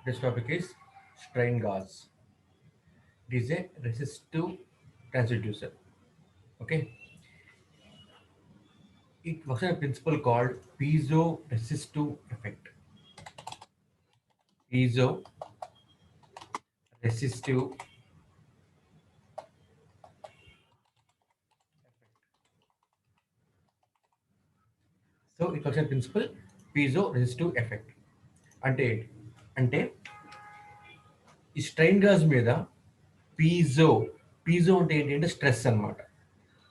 This topic is strain gauze. It is a resistive transducer. Okay, it works on a principle called piezo-resistive effect. Piezo-resistive. So it works on a principle piezo-resistive effect. అంటే ఏంటి? అంటే ఈ strain gauge మీద piezo piezo అంటే ఏంటి అంటే stress అన్నమాట.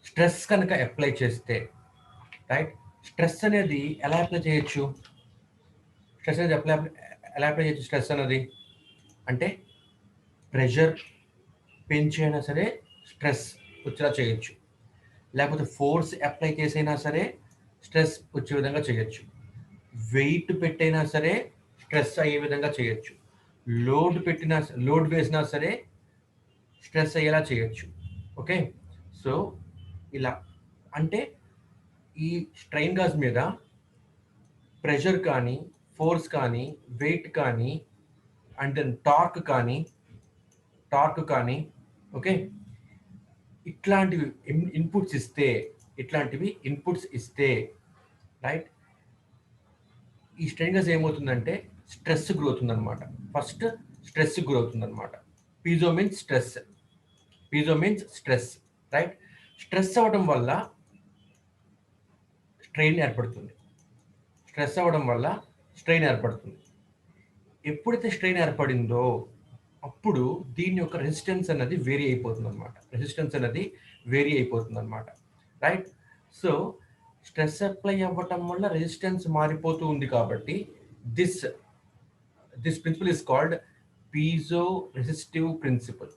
Stress కనుక అప్లై చేస్తే రైట్, స్ట్రెస్ అనేది ఎలా అప్లై చేయొచ్చు? స్ట్రెస్ అనేది ఎలా అప్లై చేయొచ్చు? స్ట్రెస్ అనేది అంటే ప్రెషర్ పెంచైనా సరే స్ట్రెస్ వచ్చేలా చేయొచ్చు, లేకపోతే ఫోర్స్ అప్లై చేసైనా సరే స్ట్రెస్ వచ్చే విధంగా చేయొచ్చు, వెయిట్ పెట్టైనా సరే స్ట్రెస్ అయ్యే విధంగా చేయొచ్చు, లోడ్ వేసినా సరే స్ట్రెస్ అయ్యేలా చేయొచ్చు. ఓకే, సో ఇలా అంటే ఈ స్ట్రెయిన్ గాజ్ మీద ప్రెషర్ కానీ, ఫోర్స్ కానీ, వెయిట్ కానీ, అండ్ దెన్ టార్క్ కానీ ఓకే, ఇట్లాంటివి ఇన్పుట్స్ ఇస్తే రైట్, ఈ స్ట్రెయిన్ గాజ్ ఏమవుతుందంటే స్ట్రెస్ గురవుతుంది అనమాట. ఫస్ట్ స్ట్రెస్ గురవుతుంది అనమాట. Piezo means stress right. Stress అవ్వడం వల్ల స్ట్రెయిన్ ఏర్పడుతుంది. ఎప్పుడైతే స్ట్రెయిన్ ఏర్పడిందో అప్పుడు దీని యొక్క రెసిస్టెన్స్ అనేది వేరీ అయిపోతుంది అనమాట. రైట్, సో స్ట్రెస్ అప్లై అవ్వటం వల్ల రెసిస్టెన్స్ మారిపోతూ ఉంది కాబట్టి this principle is called piezo resistive principle.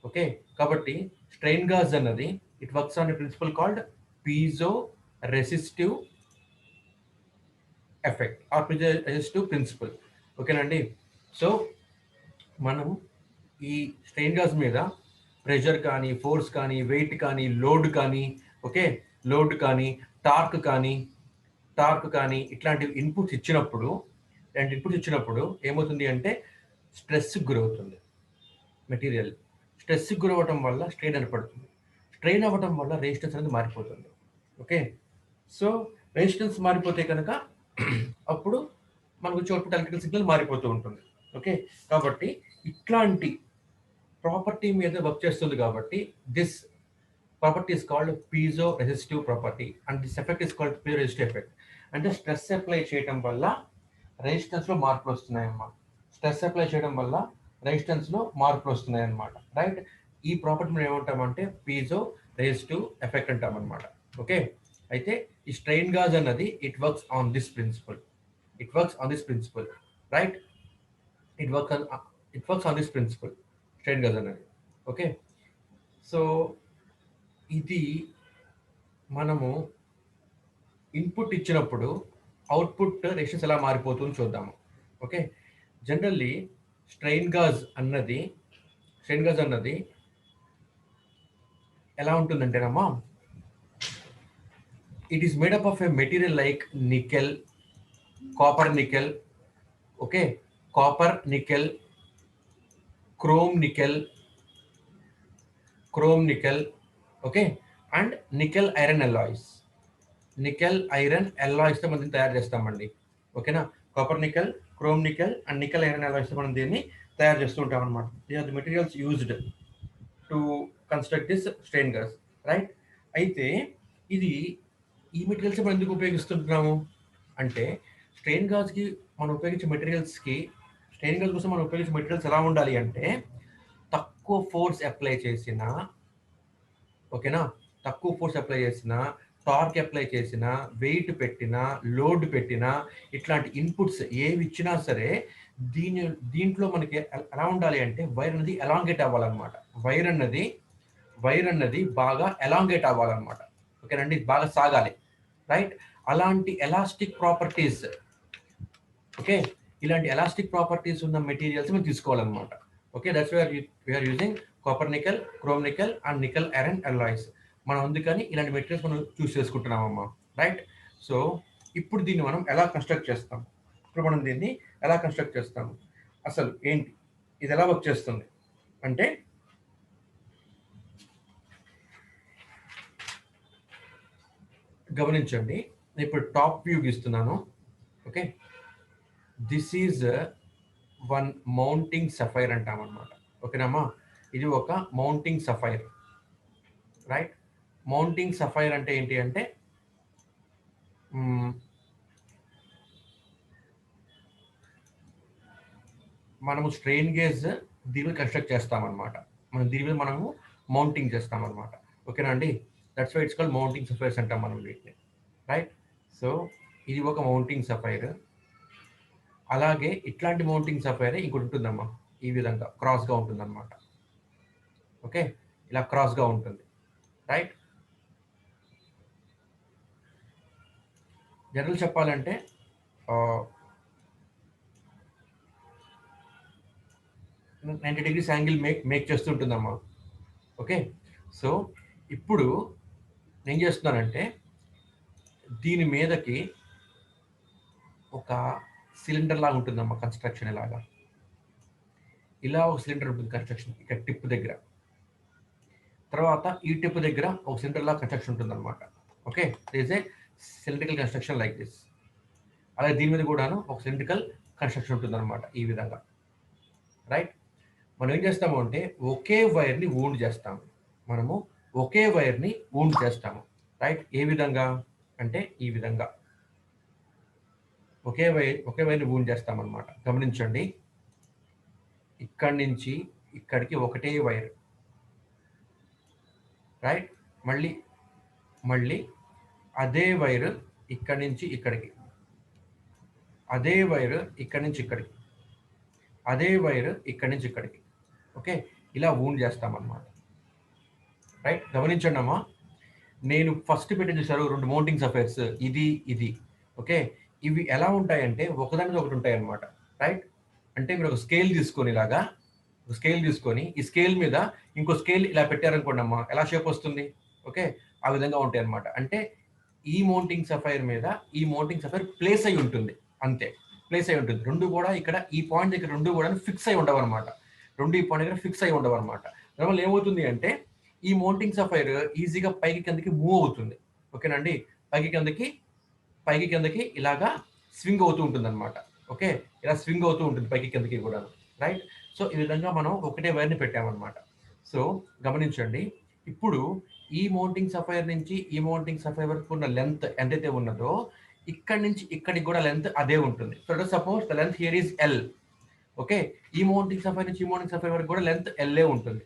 Okay, కాబట్టి స్ట్రెయిన్ గాజ్ అన్నది it works on a principle called piezo resistive effect or piezo resistive principle. ఓకేనండి, సో మనం ఈ స్ట్రెయిన్ గాజ్ మీద ప్రెషర్ కానీ, ఫోర్స్ కానీ, వెయిట్ కానీ, లోడ్ కానీ, టార్క్ కానీ ఇట్లాంటి ఇన్పుట్స్ ఇచ్చినప్పుడు ఏమవుతుంది అంటే స్ట్రెస్ గురవుతుంది మెటీరియల్. స్ట్రెస్ గురవటం వల్ల స్ట్రెయిన్ ఏర్పడుతుంది. స్ట్రెయిన్ అవ్వటం వల్ల రెసిస్టెన్స్ అనేది మారిపోతుంది. ఓకే, సో రెసిస్టెన్స్ మారిపోతే కనుక అప్పుడు మనకు అవుట్పుట్ ఎలక్ట్రికల్ సిగ్నల్ మారిపోతూ ఉంటుంది. ఓకే, కాబట్టి ఇట్లాంటి ప్రాపర్టీ మీద వర్క్ చేస్తుంది కాబట్టి this property is called piezo resistive property and this effect is called piezo resistive effect. అంటే స్ట్రెస్ అప్లై చేయడం వల్ల రెసిస్టెన్స్లో మార్పులు వస్తున్నాయన్నమాట. రైట్, ఈ ప్రాపర్టీ మనం ఏమంటామంటే పీజో రెసిస్టివ్ ఎఫెక్ట్ అంటామన్నమాట. ఓకే, అయితే ఈ స్ట్రెయిన్ గాజ్ అన్నది it works on this principle right. It works on this principle strain gauge అన్నది. ఓకే, సో ఇది మనము ఇన్పుట్ ఇచ్చినప్పుడు అవుట్పుట్ రెసిస్టెన్స్ ఎలా మారిపోతుందో చూద్దాము. ఓకే, జనరల్లీ స్ట్రెయిన్ గాజ్ అన్నది ఎలా ఉంటుందంటేనమ్మా, it is made up of a material like nickel, copper nickel, chrome nickel, okay, and nickel iron alloys తో మనం తయారు చేస్తామండి. ఓకేనా, copper nickel, chrome nickel and nickel iron alloys తో మనం దీన్ని తయారు చేస్తూ ఉంటాం అనమాట. These are the materials used to construct this strain gauge right. అయితే ఈ మెటీరియల్స్ మనం ఎందుకు ఉపయోగిస్తుంటున్నాము అంటే స్ట్రెయిన్ గాజ్ కోసం మనం ఉపయోగించే మెటీరియల్స్ ఎలా ఉండాలి అంటే తక్కువ ఫోర్స్ అప్లై చేసిన టార్క్ అప్లై చేసిన, వెయిట్ పెట్టినా, లోడ్ పెట్టినా, ఇట్లాంటి ఇన్పుట్స్ ఏవి ఇచ్చినా సరే దీంట్లో మనకి ఎలా ఉండాలి అంటే వైర్ అనేది ఎలాంగేట్ అవ్వాలన్నమాట. వైర్ అన్నది బాగా ఎలాంగేట్ అవ్వాలన్నమాట. ఓకేనండి, బాగా సాగాలి రైట్. అలాంటి ఎలాస్టిక్ ప్రాపర్టీస్ ఇలాంటి ఎలాస్టిక్ ప్రాపర్టీస్ ఉన్న మెటీరియల్స్ మనం తీసుకోవాలన్నమాట. Okay, that's why we are using copper nickel, chrome nickel and nickel iron alloys. మనం అందుకని ఇలాంటి మెటీరియల్స్ మనం చూస్ చేసుకుంటున్నామమ్మా రైట్. సో ఇప్పుడు దీన్ని మనం ఎలా కన్స్ట్రక్ట్ చేస్తాము అసలు ఏంటి, ఇది ఎలా వర్క్ చేస్తుంది అంటే గమనించండి. ఇప్పుడు టాప్ వ్యూ ఇస్తున్నాను. Okay, this is one mounting sapphire అంటాం అనమాట. ఓకేనమ్మా, ఇది ఒక mounting sapphire, right? Mounting sapphire అంటే ఏంటి అంటే మనము స్ట్రెయిన్ గేజ్ దీని మీద కన్స్ట్రక్ట్ చేస్తామన్నమాట. దీని మీద మనము మౌంటింగ్ చేస్తామన్నమాట. ఓకేనా అండి? That's why it's called mounting sapphires అంటాం మనం వీటిని, రైట్? సో ఇది ఒక మౌంటింగ్ సఫైర్. అలాగే ఇట్లాంటి మౌంటింగ్ సఫైర్ ఇంకోటి ఉంటుందమ్మా, ఈ విధంగా క్రాస్గా ఉంటుంది అనమాట. ఓకే, ఇలా క్రాస్గా ఉంటుంది, రైట్? జనరల్ చెప్పాలంటే 90 degrees యాంగిల్ మేక్ చేస్తుంటుందమ్మా. ఓకే, సో ఇప్పుడు నేను చేస్తున్నానంటే దీని మీదకి ఒక సిలిండర్ లాగా ఉంటుందమ్మా కన్స్ట్రక్షన్. ఇలాగా ఇలా ఒక సిలిండర్ ఉంటుంది కన్స్ట్రక్షన్ ఇక్కడ టిప్ దగ్గర. తర్వాత ఈ టిప్ దగ్గర ఒక సిలిండర్ లాగా కన్స్ట్రక్షన్ ఉంటుంది అనమాట. Okay, this A cylindrical construction like this. అలాగే దీని మీద కూడాను ఒక సిలిండ్రికల్ కన్స్ట్రక్షన్ ఉంటుంది అనమాట, ఈ విధంగా, రైట్? మనం ఏం చేస్తాము అంటే ఒకే వైర్ని వూండ్ చేస్తాము. మనము ఒకే వైర్ని వూండ్ చేస్తాము, రైట్? ఏ విధంగా అంటే ఈ విధంగా ఒకే వైర్ని వూండ్ చేస్తామన్నమాట. గమనించండి, ఇక్కడి నుంచి ఇక్కడికి ఒకటే వైర్, రైట్? మళ్ళీ అదే వైర్ ఇక్కడి నుంచి ఇక్కడికి, అదే వైర్ ఇక్కడి నుంచి ఇక్కడికి, అదే వైర్ ఇక్కడి నుంచి ఇక్కడికి. ఓకే, ఇలా వూండ్ చేస్తామన్నమాట, రైట్? గమనించండి అమ్మా, నేను ఫస్ట్ పెట్టి చూసారు 2 మౌంటింగ్ సఫైర్స్, ఇది. ఓకే, ఇవి ఎలా ఉంటాయంటే ఒకదాని మీద ఒకటి ఉంటాయి అన్నమాట, రైట్? అంటే మీరు ఒక స్కేల్ తీసుకొని ఇలాగా ఒక స్కేల్ తీసుకొని ఈ స్కేల్ మీద ఇంకో స్కేల్ ఇలా పెట్టారనుకోండి అమ్మా, ఎలా షేప్ వస్తుంది? ఓకే, ఆ విధంగా ఉంటాయి అన్నమాట. అంటే ఈ మౌంటింగ్ సఫైర్ మీద ఈ మౌంటింగ్ సఫైర్ ప్లేస్ అయి ఉంటుంది, అంతే, ప్లేస్ అయి ఉంటుంది. రెండు కూడా ఇక్కడ ఈ పాయింట్ దగ్గర రెండు కూడా ఫిక్స్ అయి ఉండవు అనమాట. రెండు ఈ పాయింట్ దగ్గర ఫిక్స్ అయి ఉండవు అనమాట. దానివల్ల ఏమవుతుంది అంటే ఈ మౌంటింగ్ సఫైర్ ఈజీగా పైకి కిందకి మూవ్ అవుతుంది. ఓకేనండి, పైకి కిందకి ఇలాగా స్వింగ్ అవుతూ ఉంటుంది అనమాట. ఓకే, ఇలా స్వింగ్ అవుతూ ఉంటుంది పైకి కిందకి కూడా, రైట్? సో ఈ విధంగా మనం ఒకటే వైర్ని పెట్టామన్నమాట. సో గమనించండి, ఇప్పుడు ఈ మౌంటింగ్ సఫైర్ నుంచి ఈ మౌంటింగ్ సఫైర్ వరకు ఉన్న లెంత్ ఎంతైతే ఉన్నదో ఇక్కడి నుంచి ఇక్కడికి కూడా లెంత్ అదే ఉంటుంది. So suppose the length here is L. Okay, ఈ మౌంటింగ్ సఫైర్ నుంచి ఈ మౌంటింగ్ సఫైర్ వరకు కూడా లెంత్ ఎల్ఏ ఉంటుంది.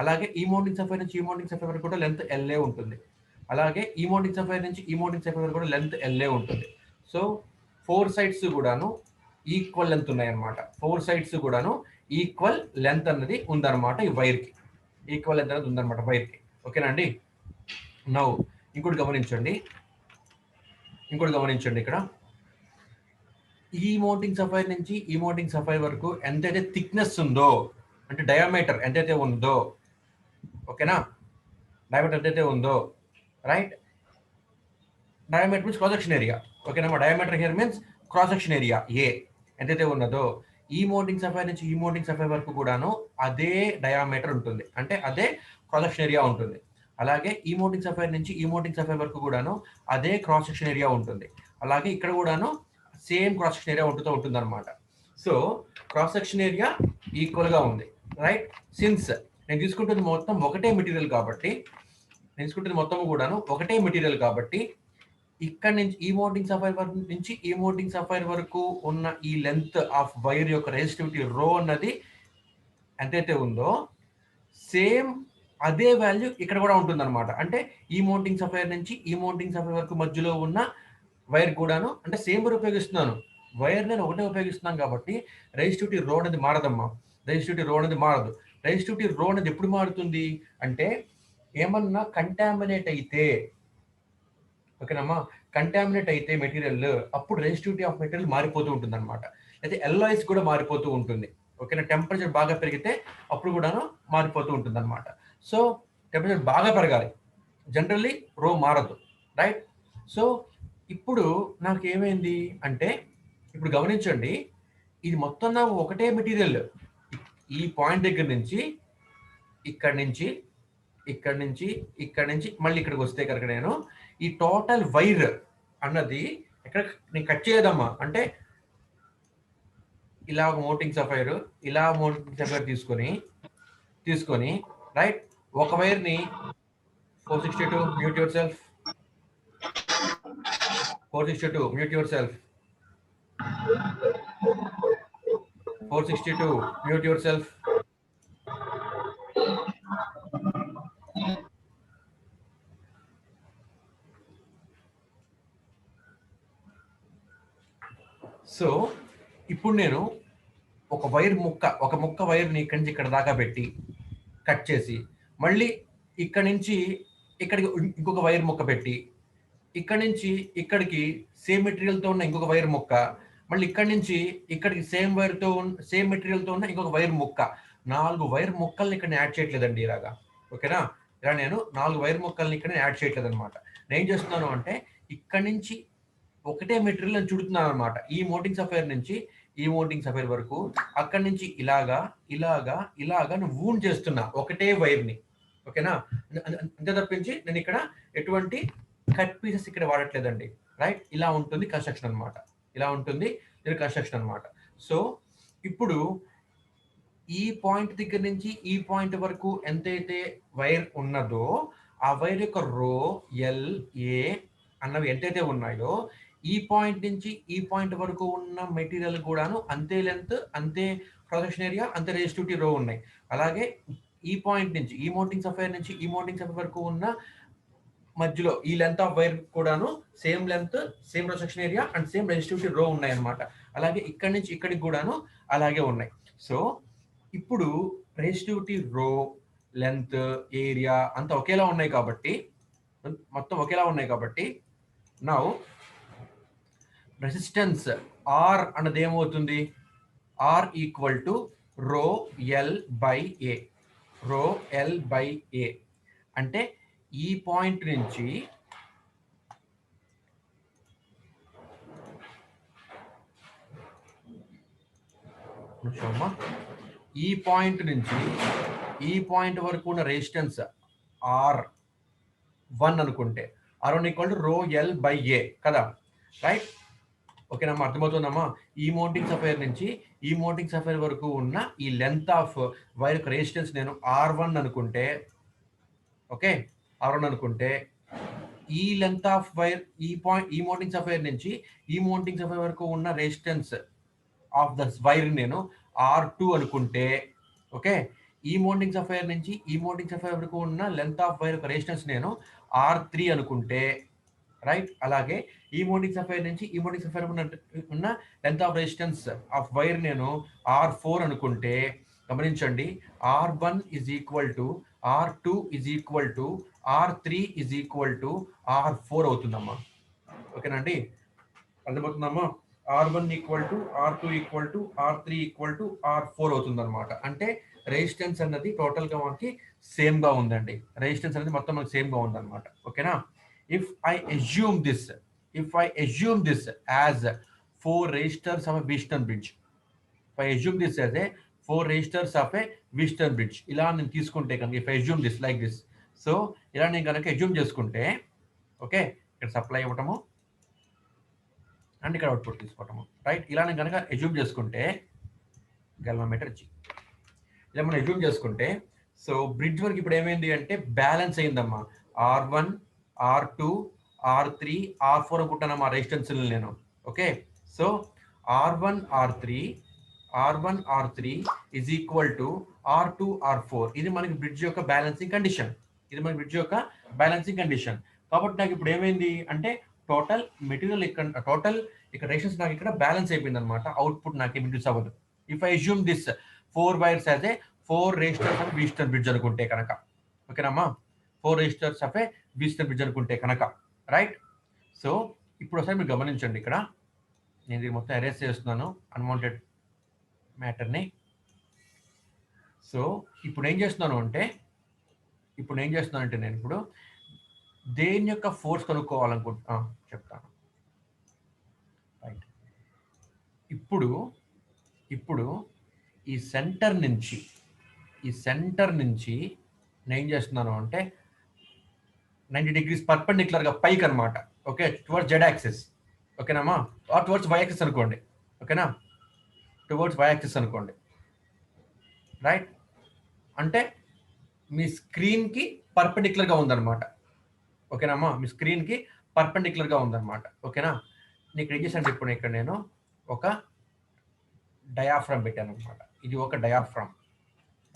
అలాగే ఈ మౌంటింగ్ సఫైర్ నుంచి ఈ మౌంటింగ్ సఫైర్ వరకు కూడా లెంత్ ఎల్ఏ ఉంటుంది. అలాగే ఈ మౌంటింగ్ సఫైర్ నుంచి ఈ మౌంటింగ్ సఫైర్ వరకు కూడా లెంత్ ఎల్ఏ ఉంటుంది. సో 4 సైడ్స్ కూడాను ఈక్వల్ లెంత్ ఉన్నాయన్నమాట. 4 సైడ్స్ కూడాను ఈక్వల్ లెంత్ అన్నది ఉందన్నమాట. ఈ వైర్కి ఈక్వల్ లెంత్ అనేది ఉందన్నమాట వైర్కి. ఓకేనా అండి? నౌ ఇంకోటి గమనించండి, ఇక్కడ ఈ మౌంటింగ్ సఫైర్ నుంచి ఈ మౌంటింగ్ సఫైర్ వరకు ఎంతైతే థిక్నెస్ ఉందో, అంటే డయామీటర్ ఎంతైతే ఉందో, ఓకేనా, డయామీటర్ ఎంతైతే ఉందో, right? Diameter means cross section area. ఓకేనా, diameter here means cross section area ఏ ఎంతైతే ఉన్నదో ఈ మౌంటింగ్ సఫైర్ నుంచి ఈ మౌంటింగ్ సఫైర్ వరకు కూడాను అదే డయామీటర్ ఉంటుంది, అంటే అదే క్రాస్ సెక్షన్ ఏరియా ఉంటుంది. అలాగే ఈ మౌంటింగ్ సఫైర్ నుంచి ఈ మౌంటింగ్ సఫైర్ వరకు కూడాను అదే క్రాస్ సెక్షన్ ఏరియా ఉంటుంది. అలాగే ఇక్కడ కూడాను సేమ్ క్రాస్ సెక్షన్ ఏరియా ఉంటుంది అనమాట. So cross section area equal గా ఉంది, రైట్? సిన్స్ నేను తీసుకుంటుంది మొత్తం ఒకటే మెటీరియల్ కాబట్టి, ఇక్కడ నుంచి ఈ మౌంటింగ్ సఫైర్ వరకు నుంచి ఈ మౌంటింగ్ సఫైర్ వరకు ఉన్న ఈ లెంత్ ఆఫ్ వైర్ యొక్క రెసిస్టివిటీ రో అన్నది ఎంతైతే ఉందో సేమ్ అదే వాల్యూ ఇక్కడ కూడా ఉంటుంది అనమాట. అంటే ఈ మౌంటింగ్ సఫైర్ నుంచి ఈ మౌంటింగ్ సఫైర్ వరకు మధ్యలో ఉన్న వైర్ కూడాను, అంటే సేమ్ వైర్ ఉపయోగిస్తున్నాను, వైర్ నేను ఒకటే ఉపయోగిస్తున్నాను కాబట్టి రెసిస్టివిటీ రో అనేది మారదమ్మా. రెసిస్టివిటీ రో అనేది ఎప్పుడు మారుతుంది అంటే ఏమన్నా కంటామినేట్ అయితే, ఓకేనమ్మా, కంటామినేట్ అయితే మెటీరియల్ అప్పుడు రెసిస్టివిటీ ఆఫ్ మెటీరియల్ మారిపోతూ ఉంటుంది అనమాట. అయితే ఎల్లాయిస్ కూడా మారిపోతూ ఉంటుంది. ఓకేనా, టెంపరేచర్ బాగా పెరిగితే అప్పుడు కూడాను మారిపోతూ ఉంటుంది అనమాట. సో టెంపరేచర్ బాగా పెరగాలి, జనరల్లీ రో మారదు, రైట్? సో ఇప్పుడు నాకు ఏమైంది అంటే ఇప్పుడు గమనించండి, ఇది మొత్తం నా ఒకటే మెటీరియల్. ఈ పాయింట్ దగ్గర నుంచి ఇక్కడి నుంచి ఇక్కడి నుంచి ఇక్కడి నుంచి మళ్ళీ ఇక్కడికి వస్తే కనుక నేను ఈ టోటల్ వైర్ అన్నది ఎక్కడ నేను కట్ చేయదమ్మా. అంటే ఇలా ఒక మోటింగ్ సఫైర్, ఇలా మోటింగ్ సఫైర్ తీసుకొని రైట్ ఒక వైర్ని 462 mute your self 462 mute your self 462 mute your self. So ఇప్పుడు నేను ఒక ముక్క వైర్ని ఇక్కడి నుంచి ఇక్కడ దాకా పెట్టి కట్ చేసి మళ్ళీ ఇక్కడి నుంచి ఇక్కడికి ఇంకొక వైర్ ముక్క పెట్టి ఇక్కడి నుంచి ఇక్కడికి సేమ్ మెటీరియల్తో ఉన్న ఇంకొక వైర్ ముక్క, మళ్ళీ ఇక్కడి నుంచి ఇక్కడికి సేమ్ మెటీరియల్తో ఉన్న ఇంకొక వైర్ ముక్క, 4 వైర్ ముక్కల్ని ఇక్కడ యాడ్ చేయట్లేదండి ఇలాగా. ఓకేనా? ఇలా నేను 4 వైర్ ముక్కల్ని ఇక్కడ యాడ్ చేయట్లేదు అనమాట. నేను ఏం చేస్తున్నాను అంటే ఇక్కడి నుంచి ఒకటే మెటీరియల్ నేను చుడుతున్నాను అనమాట. ఈ మోటింగ్ సఫైర్ నుంచి ఈ మోటింగ్ సఫైర్ వరకు, అక్కడి నుంచి ఇలాగా నేను వూండ్ చేస్తున్నా ఒకటే వైర్ని. ఓకేనా? అంతే తప్పించి నేను ఇక్కడ ఎటువంటి కట్ పీసెస్ ఇక్కడ వాడట్లేదండి. రైట్? ఇలా ఉంటుంది కన్స్ట్రక్షన్ అనమాట. ఇలా ఉంటుంది ఇది కన్స్ట్రక్షన్ అనమాట. సో ఇప్పుడు ఈ పాయింట్ దగ్గర నుంచి ఈ పాయింట్ వరకు ఎంతైతే వైర్ ఉన్నదో ఆ వైర్ యొక్క రో ఎల్ ఏ అన్నవి ఎంతైతే ఉన్నాయో ఈ పాయింట్ నుంచి ఈ పాయింట్ వరకు ఉన్న మెటీరియల్ కూడాను అంతే లెంత్, అంతే ప్రొజెక్షన్ ఏరియా, అంతే రెసిస్టివిటీ రో ఉన్నాయి. అలాగే ఈ పాయింట్ నుంచి ఈ మౌంటింగ్ సఫైర్ నుంచి ఈ మౌంటింగ్ సఫైర్ వరకు ఉన్న మధ్యలో ఈ లెంత్ ఆఫ్ వైర్ కూడాను same length, same projection area and same resistivity రో ఉన్నాయి అనమాట. అలాగే ఇక్కడి నుంచి ఇక్కడికి కూడాను అలాగే ఉన్నాయి. సో ఇప్పుడు రెసిస్టివిటీ రో, లెంత్, ఏరియా అంతా ఒకేలా ఉన్నాయి కాబట్టి, మొత్తం ఒకేలా ఉన్నాయి కాబట్టి నౌ రెసిస్టెన్స్ ఆర్ అన్నది ఏమవుతుంది? R equal to rho L by A. Rho L by ఏ అంటే ఈ పాయింట్ నుంచి ఈ పాయింట్ నుంచి ఈ పాయింట్ వరకు ఉన్న రెసిస్టెన్స్ R1 అనుకుంటే R1 equal to rho L by A కదా. రైట్? ఓకేనమ్మా, అర్థమవుతుందమ్మా? ఈ మౌంటింగ్ సఫైర్ నుంచి ఈ మౌంటింగ్ సఫైర్ వరకు ఉన్న ఈ లెంత్ ఆఫ్ వైర్ యొక్క రెసిస్టెన్స్ నేను R1 అనుకుంటే, ఓకే, R1 అనుకుంటే ఈ లెంత్ ఆఫ్ వైర్ ఈ మౌంటింగ్ సఫైర్ నుంచి ఈ మౌంటింగ్ సఫైర్ వరకు ఉన్న రెసిస్టెన్స్ ఆఫ్ ద వైర్ నేను R2 అనుకుంటే, ఓకే, ఈ మౌంటింగ్ సఫైర్ నుంచి ఈ మౌంటింగ్ సఫైర్ వరకు ఉన్న లెంత్ ఆఫ్ వైర్ యొక్క రెసిస్టెన్స్ నేను R3 అనుకుంటే, రైట్? అలాగే ఈ మౌంటింగ్ సఫైర్ నుంచి ఈ మౌంటింగ్ సఫైర్ ఉన్న length of resistance of wire నేను R4 అనుకుంటే, గమనించండి, R1 is equal to R2 is equal to R3 is equal to R4 అవుతుందమ్మా. ఓకేనండి, అర్థమవుతుందమ్మా? R1 equal to R2 equal to R3 equal to R4 అవుతుంది అనమాట. అంటే resistance అన్నది టోటల్ గా మనకి సేమ్ గా ఉందండి. రెసిస్టెన్స్ అనేది మొత్తం మనకి సేమ్ గా ఉంది అనమాట. ఓకేనా? if I assume this as 4 resistors of a Wheatstone bridge, if I assume this as a 4 resistors of a Wheatstone bridge, ఇలా నేను తీసుకుంటే కనుక, if I assume this like this, so ఇలా నేను కనుక assume చేసుకుంటే, ఓకే, ఇక్కడ సప్లై ఇవ్వటము అండ్ ఇక్కడ అవుట్పుట్ తీసుకోవటము, రైట్? ఇలా నేను కనుక assume చేసుకుంటే గల్వామీటర్ G ఇలా మనం assume చేసుకుంటే, సో బ్రిడ్జ్ వరకు ఇప్పుడు ఏమైంది అంటే బ్యాలెన్స్ అయిందమ్మా. R1, R2, R3, R4 అనుకుంటానమ్మా రెసిస్టెన్స్ నేను. Okay, so R1, R3 is equal to R2, R4. ఇది మనకి బ్రిడ్జ్ యొక్క బ్యాలెన్సింగ్ కండిషన్. కాబట్టి నాకు ఇప్పుడు ఏమైంది అంటే టోటల్ మెటీరియల్ ఇక్కడ రెసిస్టెన్స్ నాకు ఇక్కడ బ్యాలెన్స్ అయిపోయింది అనమాట. అవుట్పుట్ నాకు ఇండ్యూస్ అవ్వదు. If I assume this 4 wires as a 4 resistors of Wheatstone bridge అనుకుంటే కనుక, ఓకేనమ్మా, 4 resistors of A Wheatstone bridge అనుకుంటే కనుక, రైట్? సో ఇప్పుడు ఒకసారి మీరు గమనించండి, ఇక్కడ నేను ఇది మొత్తం ఎరేస్ చేస్తున్నాను అన్వాంటెడ్ మ్యాటర్ని. సో ఇప్పుడు ఏం చేస్తున్నాను అంటే నేను ఇప్పుడు దేని యొక్క ఫోర్స్ చెప్తాను. రైట్, ఇప్పుడు ఇప్పుడు ఈ సెంటర్ నుంచి నేను ఏం చేస్తున్నాను అంటే 90 degrees పర్పెండిక్యులర్గా పైకి అనమాట. Okay, towards Z axis. ఓకేనామా, ఆర్ టువర్డ్స్ వై యాక్సిస్ అనుకోండి. ఓకేనా, టువర్డ్స్ వై యాక్సిస్ అనుకోండి. రైట్, అంటే మీ స్క్రీన్కి పర్పెండిక్యులర్గా ఉందన్నమాట. ఓకేనామా, మీ స్క్రీన్కి పర్పెండిక్యులర్గా ఉందన్నమాట. ఓకేనా, నీకు ఏం చేశాను ఇప్పుడు ఇక్కడ నేను ఒక డయాఫ్రామ్ పెట్టాను అనమాట. ఇది ఒక డయాఫ్రామ్.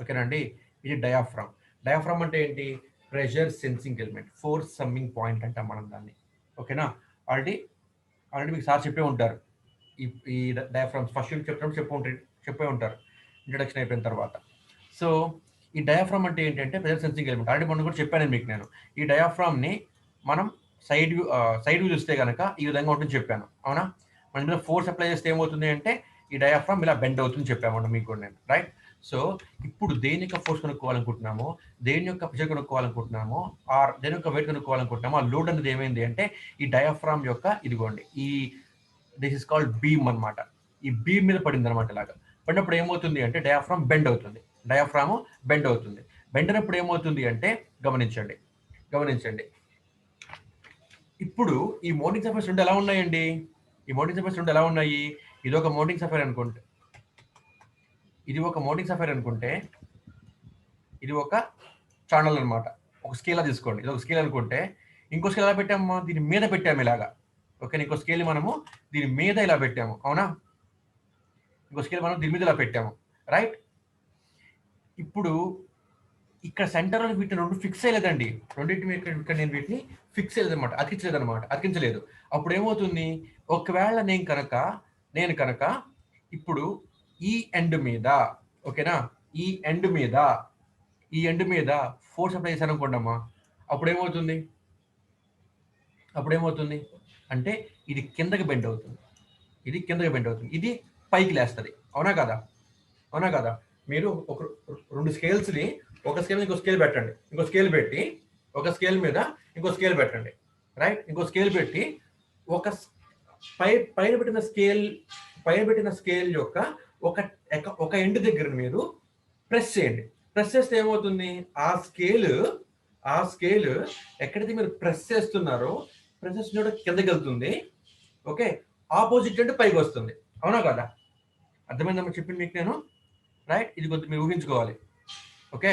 ఓకేనండి, ఇది డయాఫ్రామ్. డయాఫ్రామ్ అంటే ఏంటి? Pressure sensing element, force summing point అంటాం మనం దాన్ని. ఓకేనా, ఆల్రెడీ మీకు సార్ చెప్పే ఉంటారు ఈ డయాఫ్రామ్స్ ఫస్ట్ యూనిట్ చెప్పే ఉంటారు ఇంట్రడక్షన్ అయిపోయిన తర్వాత. సో ఈ డయాఫ్రామ్ అంటే ఏంటంటే ప్రెషర్ సెన్సింగ్ ఎలిమెంట్. ఆల్రెడీ మొన్న కూడా చెప్పాను మీకు నేను. ఈ డయాఫ్రామ్ని మనం సైడ్ వ్యూ చూస్తే కనుక ఈ విధంగా ఉంటుంది చెప్పాను, అవునా? మన మీద ఫోర్స్ అప్లై చేస్తే ఏమవుతుంది అంటే ఈ డయాఫ్రామ్ ఇలా బెండ్ అవుతుంది చెప్పాము మీకు కూడా నేను. రైట్, సో ఇప్పుడు దేని యొక్క ఫోర్స్ కనుక్కోవాలనుకుంటున్నామో, దేని యొక్క ప్రెషర్ కనుక్కోవాలనుకుంటున్నామో, ఆర్ దేని యొక్క వెయిట్ కనుక్కోవాలనుకుంటున్నామో, ఆ లోడ్ అనేది ఏమైంది అంటే ఈ డయాఫ్రామ్ యొక్క ఇదిగోండి ఈ దిస్ ఇస్ కాల్డ్ బీమ్ అనమాట. ఈ బీమ్ మీద పడింది అనమాట. ఇలాగా పడినప్పుడు ఏమవుతుంది అంటే డయాఫ్రామ్ బెండ్ అవుతుంది. బెండ్ అయినప్పుడు ఏమవుతుంది అంటే గమనించండి. ఇప్పుడు ఈ మౌంటింగ్ సర్ఫేస్ రెండు ఎలా ఉన్నాయండి? ఇది ఒక మౌంటింగ్ సర్ఫేస్ అనుకుంటే, ఇది ఒక ఛానల్ అనమాట. ఒక స్కేల్ తీసుకోండి, ఇది ఒక స్కేల్ అనుకుంటే, ఇంకో స్కేల్ ఎలా పెట్టామమ్మా? దీని మీద పెట్టాము ఇలాగా. ఓకే, ఇంకో స్కేల్ మనము దీని మీద ఇలా పెట్టాము, అవునా? ఇంకో స్కేల్ మనం దీని మీద ఇలా పెట్టాము. రైట్, ఇప్పుడు ఇక్కడ సెంటర్లో వీటిని రెండు ఫిక్స్ అయ్యలేదండి. రెండింటి ఇక్కడ నేను వీటిని ఫిక్స్ అయ్యలేదన్నమాట, అతికించలేదు. అప్పుడు ఏమవుతుంది? ఒకవేళ నేను కనుక ఇప్పుడు ఈ ఎండ్ మీద, ఓకేనా, ఈ ఎండ్ మీద ఫోర్స్ అప్లై చేశాను అనుకోండమ్మా, అప్పుడు ఏమవుతుంది అంటే ఇది కిందకి బెండ్ అవుతుంది, ఇది పైకి లేస్తుంది, అవునా కదా? మీరు ఒక రెండు స్కేల్స్ని, ఒక స్కేల్ ఇంకో స్కేల్ పెట్టండి, ఇంకో స్కేల్ పెట్టి ఒక స్కేల్ మీద ఇంకో స్కేల్ పెట్టండి. రైట్, ఇంకో స్కేల్ పెట్టి ఒక పైన పెట్టిన స్కేల్ యొక్క ఒక ఎండ్ దగ్గర మీరు ప్రెస్ చేయండి. ప్రెస్ చేస్తే ఏమవుతుంది? ఆ స్కేల్ ఎక్కడైతే మీరు ప్రెస్ చేస్తున్నారో కిందకి వెళ్తుంది. ఓకే, ఆపోజిట్ అంటే పైకి వస్తుంది, అవునా కదా? అర్థమైందమ్మా చెప్పింది మీకు నేను? రైట్, ఇది కొంచెం మీరు ఊహించుకోవాలి. ఓకే,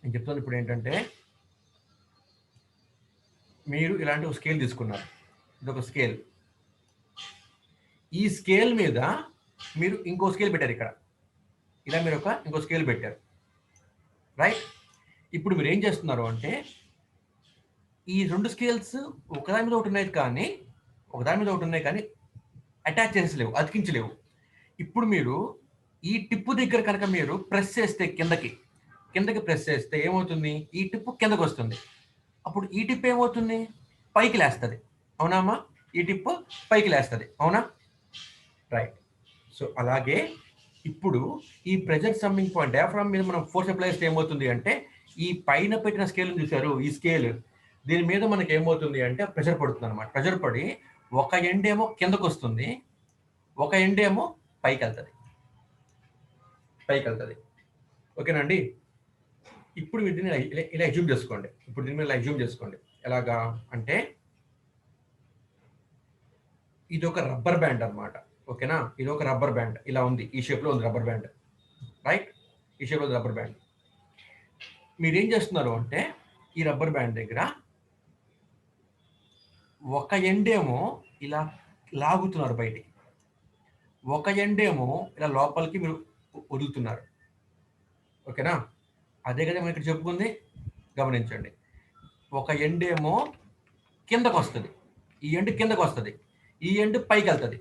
నేను చెప్తాను ఇప్పుడు ఏంటంటే, మీరు ఇలాంటి ఒక స్కేల్ తీసుకున్నారు, ఇదొక స్కేల్. ఈ స్కేల్ మీద మీరు ఇంకో స్కేల్ పెట్టారు, ఇక్కడ ఇలా మీరు ఇంకో స్కేల్ పెట్టారు. రైట్, ఇప్పుడు మీరు ఏం చేస్తున్నారు అంటే ఈ రెండు స్కేల్స్ ఒకదాని మీద ఒకటి ఉన్నాయి కానీ అటాచ్ చేసలేవు, అతికించలేవు. ఇప్పుడు మీరు ఈ టిప్పు దగ్గర కనుక మీరు ప్రెస్ చేస్తే కిందకి ప్రెస్ చేస్తే ఏమవుతుంది? ఈ టిప్పు కిందకు వస్తుంది. అప్పుడు ఈ టిప్ ఏమవుతుంది? పైకి లేస్తుంది, అవునా అమ్మా? ఈ టిప్పు పైకి లేస్తుంది, అవునా? రైట్, సో అలాగే ఇప్పుడు ఈ ప్రెషర్ సమ్మింగ్ పాయింట్ డయాఫ్రామ్ మీద మనం ఫోర్స్ అప్లై చేస్తే ఏమవుతుంది అంటే ఈ పైన పెట్టిన స్కేల్ చూసారు, ఈ స్కేల్ దీని మీద మనకి ఏమవుతుంది అంటే ప్రెషర్ పడుతుంది అనమాట. ప్రెషర్ పడి ఒక ఎండ్ ఏమో కిందకు వస్తుంది, ఒక ఎండ్ ఏమో పైకి వెళ్తుంది. ఓకేనండి, ఇప్పుడు దీన్ని ఇలా ఎజ్యూమ్ చేసుకోండి. ఎలాగా అంటే ఇది ఒక రబ్బర్ బ్యాండ్ అనమాట. ఓకేనా, ఇది ఒక రబ్బర్ బ్యాండ్, ఇలా ఉంది, ఈ షేప్లో ఉంది రబ్బర్ బ్యాండ్. రైట్, ఈ షేప్లో ఉంది రబ్బర్ బ్యాండ్. మీరేం చేస్తున్నారు అంటే ఈ రబ్బర్ బ్యాండ్ దగ్గర ఒక ఎండేమో ఇలా లాగుతున్నారు బయటికి, ఒక ఎండేమో ఇలా లోపలికి మీరు వదులుతున్నారు. ఓకేనా, అదే కదా మనం ఇక్కడ చెప్పుకుంది. గమనించండి, ఒక ఎండేమో కిందకు వస్తుంది, ఈ ఎండ్ పైకి వెళ్తుంది.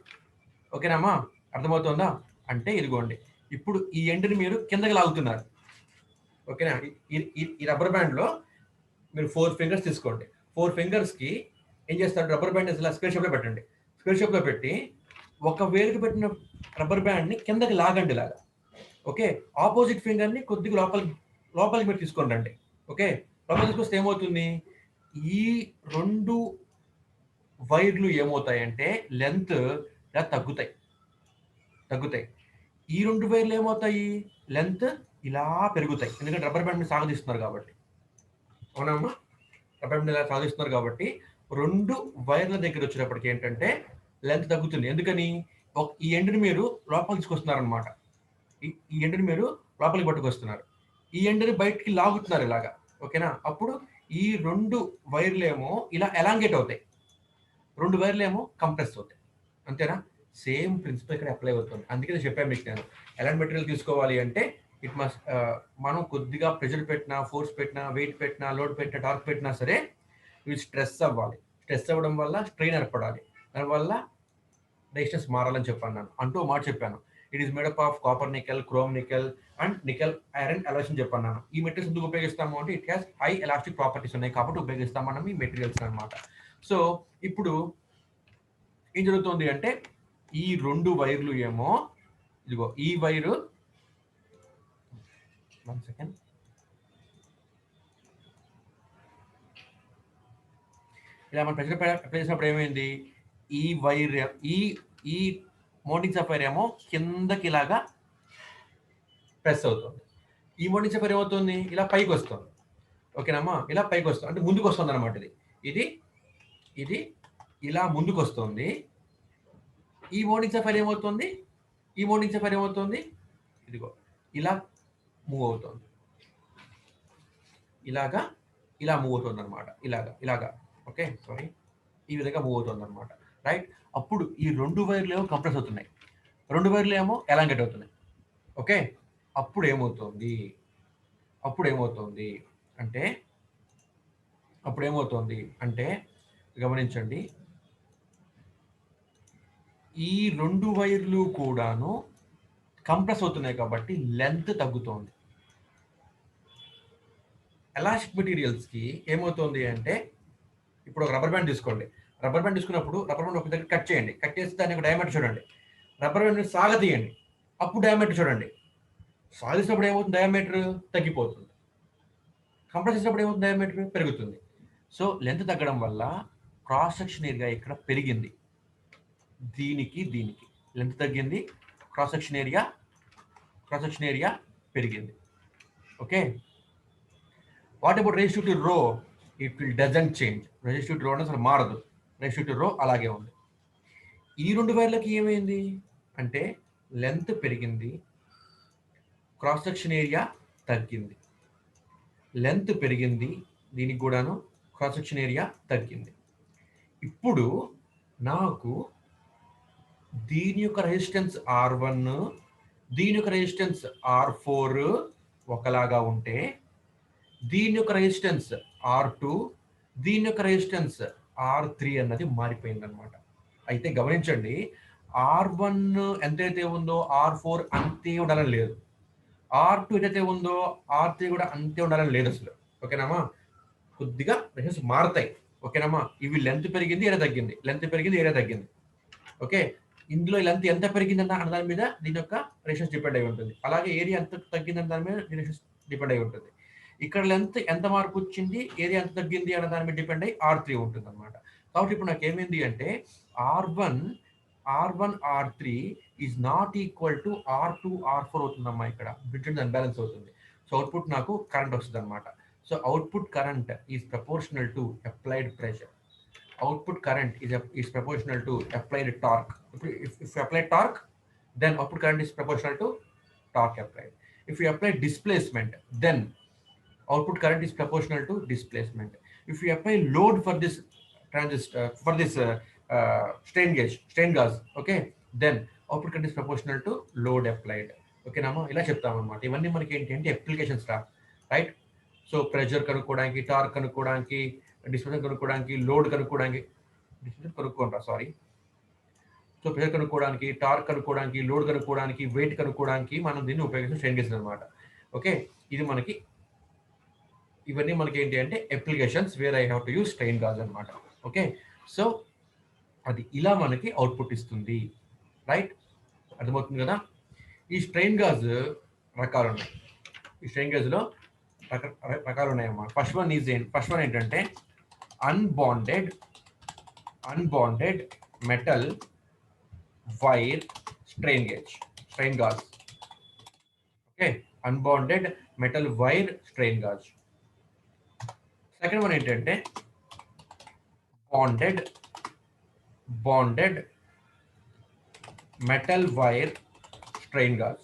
ఓకేనామా, అర్థమవుతుందా? అంటే ఇదిగోండి, ఇప్పుడు ఈ ఎండ్ని మీరు కిందకి లాగుతున్నారు. ఓకేనా, ఈ రబ్బర్ బ్యాండ్లో మీరు 4 ఫింగర్స్ తీసుకోండి. 4 ఫింగర్స్కి ఏం చేస్తారు? రబ్బర్ బ్యాండ్ ఇలా స్క్వేర్ షేప్లో పెట్టండి. స్క్వేర్ షేప్లో పెట్టి ఒక వేలుకి పెట్టిన రబ్బర్ బ్యాండ్ని కిందకి లాగండి ఇలాగా. ఓకే, ఆపోజిట్ ఫింగర్ని కొద్దిగా లోపలికి మీరు తీసుకొని రండి. ఓకే, లోపలికి తీసుకొస్తే ఏమవుతుంది? ఈ రెండు వైర్లు ఏమవుతాయంటే లెంత్ ఇలా తగ్గుతాయి. తగ్గుతాయి. ఈ 2 వైర్లు ఏమవుతాయి, లెంత్ ఇలా పెరుగుతాయి, ఎందుకంటే రబ్బర్ బ్యాండ్ సాగదీస్తున్నారు కాబట్టి. అవునమ్మా, రబ్బర్ బ్యాండ్ ఇలా సాగదీస్తున్నారు కాబట్టి 2 వైర్ల దగ్గర వచ్చేటప్పటికి ఏంటంటే లెంత్ తగ్గుతుంది. ఎందుకని, ఈ ఎండ్ని మీరు లోపలికి తీసుకొస్తున్నారు అనమాట. ఈ ఎండ్ని మీరు లోపలికి పట్టుకొస్తున్నారు, ఈ ఎండ్ని బయటికి లాగుతున్నారు ఇలాగా. ఓకేనా, అప్పుడు ఈ 2 వైర్లు ఏమో ఇలా ఎలాంగేట్ అవుతాయి, 2 వైర్లు ఏమో కంప్రెస్ అవుతాయి. అంతేనా, సేమ్ ప్రిన్సిపల్ ఇక్కడ అప్లై అవుతుంది. అందుకే నేను చెప్పాను మీకు, నేను ఎలాంటి మెటీరియల్ తీసుకోవాలి అంటే ఇట్ మస్ట్, మనం కొద్దిగా ప్రెషర్ పెట్టినా, ఫోర్స్ పెట్టినా, వెయిట్ పెట్టినా, లోడ్ పెట్టినా, టార్క్ పెట్టినా సరే ఇవి స్ట్రెస్ అవ్వాలి. స్ట్రెస్ అవ్వడం వల్ల స్ట్రెయిన్ ఏర్పడాలి, దానివల్ల రెసిస్టెన్స్ మారాలని చెప్పాను. నేను అంటూ మాట చెప్పాను, it is made up of copper nickel, chrome nickel and nickel iron alloys అని చెప్పాను. నేను ఈ మెటీరియల్స్ ఎందుకు ఉపయోగిస్తాము అంటే it has high elastic properties ఉన్నాయి కాబట్టి ఉపయోగిస్తాం మనం ఈ మెటీరియల్స్ అనమాట. సో ఇప్పుడు ఏం జరుగుతుంది అంటే ఈ 2 వైర్లు ఏమో, ఇదిగో ఈ వైరు, 1 సెకండ్, ఇలా మనం ప్రెషర్ అప్లై చేసినప్పుడు ఏమైంది, ఈ వైర్, ఈ మౌంటింగ్ సఫైర్ ఏమో కిందకి ఇలాగా ప్రెస్ అవుతుంది, ఈ మౌంటింగ్ సఫైర్ ఏమవుతుంది, ఇలా పైకి వస్తుంది. ఓకేనమ్మా, ఇలా పైకి వస్తుంది అంటే ముందుకు వస్తుంది అనమాట. ఇది ఇది ఇలా ముందుకు వస్తుంది. ఈ మౌంటింగ్ సఫైర్ ఏమవుతుంది, ఈ మౌంటింగ్ సఫైర్ ఏమవుతుంది, ఇదిగో ఇలా మూవ్ అవుతుంది, ఇలా మూవ్ అవుతుంది అనమాట, ఇలాగా. ఓకే, సారీ, ఈ విధంగా మూవ్ అవుతుంది అనమాట. రైట్, అప్పుడు ఈ 2 వైర్లు ఏమో కంప్రెస్ అవుతున్నాయి, 2 వైర్లు ఏమో ఎలాంగేట్ అవుతున్నాయి. ఓకే, అప్పుడు ఏమవుతుంది అంటే గమనించండి, ఈ 2 వైర్లు కూడాను కంప్రెస్ అవుతున్నాయి కాబట్టి లెంత్ తగ్గుతోంది. ఎలాస్టిక్ మెటీరియల్స్కి ఏమవుతుంది అంటే, ఇప్పుడు ఒక రబ్బర్ బ్యాండ్ తీసుకోండి, రబ్బర్ బ్యాండ్ తీసుకున్నప్పుడు రబ్బర్ బ్యాండ్ ఒక దగ్గర కట్ చేయండి, కట్ చేసి దాని యొక్క డయామీటర్ చూడండి, రబ్బర్ బ్యాండ్ సాగతీయండి, అప్పుడు డయామీటర్ చూడండి, సాగిసినప్పుడు ఏమవుతుంది, డయామీటర్ తగ్గిపోతుంది, కంప్రెస్ చేసినప్పుడు ఏమవుతుంది, డయామీటర్ పెరుగుతుంది. సో లెంత్ తగ్గడం వల్ల క్రాస్ సెక్షన్ ఏరియా ఇక్కడ పెరిగింది, దీనికి లెంత్ తగ్గింది, క్రాస్ సెక్షన్ ఏరియా పెరిగింది. Okay, what about resistivity rho, it will doesn't change. Resistivity rho అసలు మారదు, రెసిస్టివ్ టు రో అలాగే ఉంది. ఈ 2 వైర్లకి ఏమైంది అంటే లెంత్ పెరిగింది, క్రాస్ సెక్షన్ ఏరియా తగ్గింది, లెంత్ పెరిగింది, దీనికి కూడాను క్రాస్ సెక్షన్ ఏరియా తగ్గింది. ఇప్పుడు నాకు దీని యొక్క రెసిస్టెన్స్ R1, దీని యొక్క రెసిస్టెన్స్ R4 ఒకలాగా ఉంటే, దీని యొక్క రెసిస్టెన్స్ R2, దీని యొక్క రెసిస్టెన్స్ R3 అన్నది మారిపోయింది అనమాట. అయితే గమనించండి, R1 ఎంతైతే ఉందో R4 అంతే ఉండాలని లేదు, R2 ఏదైతే ఉందో R3 కూడా అంతే ఉండాలని లేదు అసలు. ఓకేనామా, కొద్దిగా రెసిస్టెన్స్ మారుతాయి. ఓకేనామా, ఇవి లెంత్ పెరిగింది, ఏరియా తగ్గింది, లెంత్ పెరిగింది, ఏరియా తగ్గింది. ఓకే, ఇందులో లెంత్ ఎంత పెరిగిందన్న అన్న దాని మీద దీని యొక్క రెసిస్టెన్స్ డిపెండ్ అయి ఉంటుంది, అలాగే ఏరియా ఎంత తగ్గిందన్న దాని మీద దీని రెసిస్టెన్స్ డిపెండ్ అయి ఉంటుంది. ఇక్కడ లెంత్ ఎంత మార్పు వచ్చింది, ఏరియా ఎంత తగ్గింది అన్న దాని మీద డిపెండ్ అయ్యి R3 ఉంటుంది అనమాట. కాబట్టి ఇప్పుడు నాకు ఏమైంది అంటే R1 R3 is not equal to R2 R4 అవుతుందమ్మా, ఇక్కడ బ్రిడ్జ్ అన్బ్యాలెన్స్ అవుతుంది. సో అవుట్పుట్ నాకు కరెంట్ వస్తుంది అనమాట. So output current is proportional to applied pressure. Output current is proportional to applied torque. If you apply torque, then output current is proportional to torque applied. If you apply displacement, then output current is proportional to displacement. If you apply load for this transistor, for this strain gauge, okay, then output current is proportional to load applied. Okay, Nama ఇలా చెప్తాం అన్నమాట. ఇవన్నీ మనకి ఏంటి applications right. So pressure కనుక్కోవడానికి, torque కనుక్కోవడానికి, displacement కనుక్కోవడానికి, load కనుక్కోవడానికి, సో ప్రెషర్ కనుక్కోవడానికి, టార్క్ కనుక్కోవడానికి, లోడ్ కనుక్కోవడానికి, వెయిట్ కనుక్కోవడానికి మనం దీన్ని ఉపయోగించిన స్ట్రెయిన్ గేజ్ అనమాట. ఓకే, ఇవన్నీ మనకి ఏంటి అంటే applications where I have to use strain gauge అనమాట. ఓకే, సో అది ఇలా మనకి అవుట్పుట్ ఇస్తుంది. రైట్, అర్థమవుతుంది కదా. ఈ స్ట్రెయిన్ గాజ్ రకాలు ఉన్నాయి, ఈ స్ట్రెయిన్ గాజ్లో రకాలు ఉన్నాయమ్మా. ఫస్ట్ వన్ ఏంటంటే unbonded metal wire strain gauge. Okay, unbonded metal wire strain gauge. Second one ఏంటంటే bonded metal wire strain gauge.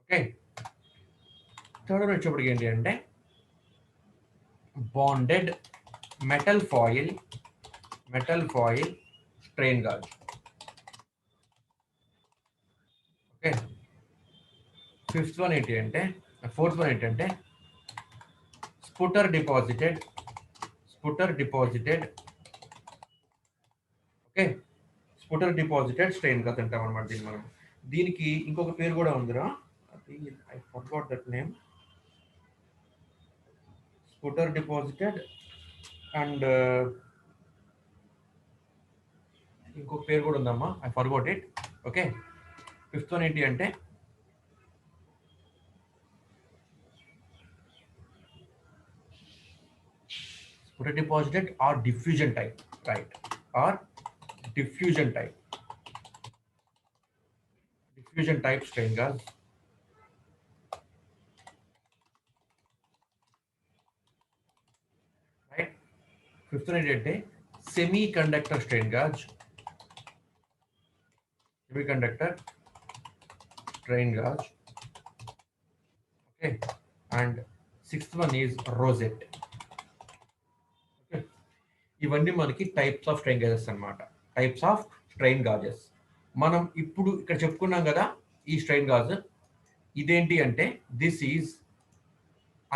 Okay, third one వచ్చేప్పటికి ఏంటి అంటే bonded metal foil strain gauge. Okay, fourth one ఏంటంటే sputter deposited okay, sputter deposited strain gauge అంటాం అనమాట దీన్ని మనం. దీనికి ఇంకొక పేరు కూడా ఉందిరా, అది I forgot that name. Sputter deposited and ఇంకొక పేరు కూడా ఉందమ్మా, I forgot it. Okay, fifth one ఏంటి అంటే sputter deposited or diffusion type, right, or diffusion type strain gauge. Right, fifth one ఏంటంటే semiconductor strain gauge. Okay, and sixth one is rosette. Okay, ఇవన్నీ మనకి types of strain గాజెస్ అన్నమాట. Types of strain గాజెస్ మనం ఇప్పుడు ఇక్కడ చెప్పుకున్నాం కదా. ఈ స్ట్రెయిన్ గాజ్ ఇదేంటి అంటే this is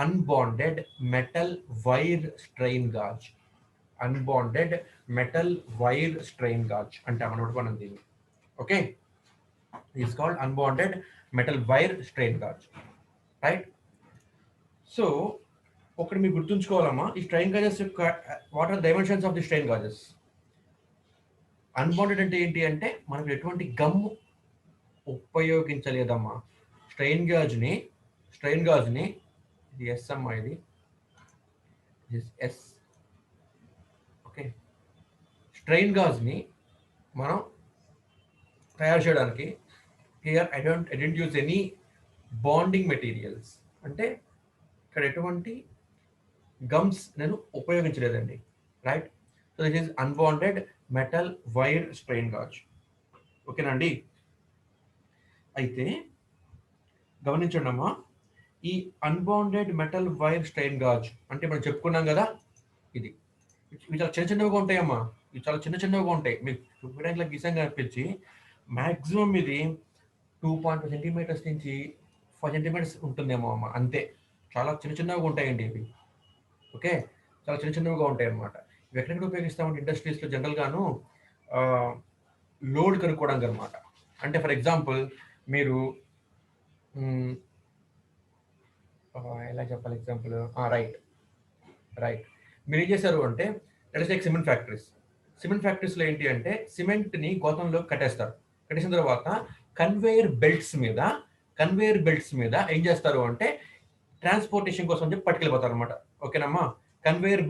unbonded metal wire strain gauge. అంటే మనం దీన్ని. Okay, is called unbonded metal wire strain gauge, right. So ఒకటి మీరు గుర్తుంచుకోవాలమ్మా, ఈ స్ట్రెయిన్ గాజెస్ యొక్క what are dimensions of the strain gauges. Unbonded అంటే ఏంటి అంటే మనకు ఎటువంటి గమ్ ఉపయోగించలేదమ్మా. స్ట్రెయిన్ గాజ్ని ఇది ఎస్ అమ్మా, ఇది ఎస్. ఓకే, స్ట్రెయిన్ గాజ్ని మనం తయారు చేయడానికి here I don't use any bonding materials. అంటే ఇక్కడ ఎటువంటి గమ్స్ నేను ఉపయోగించలేదండి, right. So this is unbonded metal wire strain gauge. ఓకేనండి, అయితే గమనించండి అమ్మా, ఈ unbonded metal wire strain gauge అంటే మనం చెప్పుకున్నాం కదా, ఇవి చాలా చిన్నగా ఉంటాయమ్మా. ఇవి చాలా చిన్నగా ఉంటాయి. మీకు చూపించడానికి గీసంగా అనిపించి మ్యాక్సిమం ఇది 2.5 సెంటీమీటర్స్ నుంచి 5 సెంటీమీటర్స్ ఉంటుందేమో అమ్మ, అంతే. చాలా చిన్నగా ఉంటాయండి ఇవి. ఓకే, చాలా చిన్నగా ఉంటాయి అన్నమాట. ఇవి ఎక్కడెక్కడ ఉపయోగిస్తామంటే ఇండస్ట్రీస్లో జనరల్గాను లోడ్ కనుక్కోవడానికి అనమాట. అంటే ఫర్ ఎగ్జాంపుల్ మీరు ఎలా చెప్పాలి ఎగ్జాంపుల్, రైట్ మీరు ఏం చేశారు అంటే లెట్స్ టేక్ సిమెంట్ ఫ్యాక్టరీస్లో ఏంటి అంటే సిమెంట్ని గోతంలో కట్టేసిన తర్వాత కన్వేయర్ బెల్ట్స్ మీద ఏం చేస్తారు అంటే ట్రాన్స్పోర్టేషన్ కోసం చెప్పి పట్టుకెళ్ళిపోతారు అనమాట. ఓకేనమ్మా, కన్వేయర్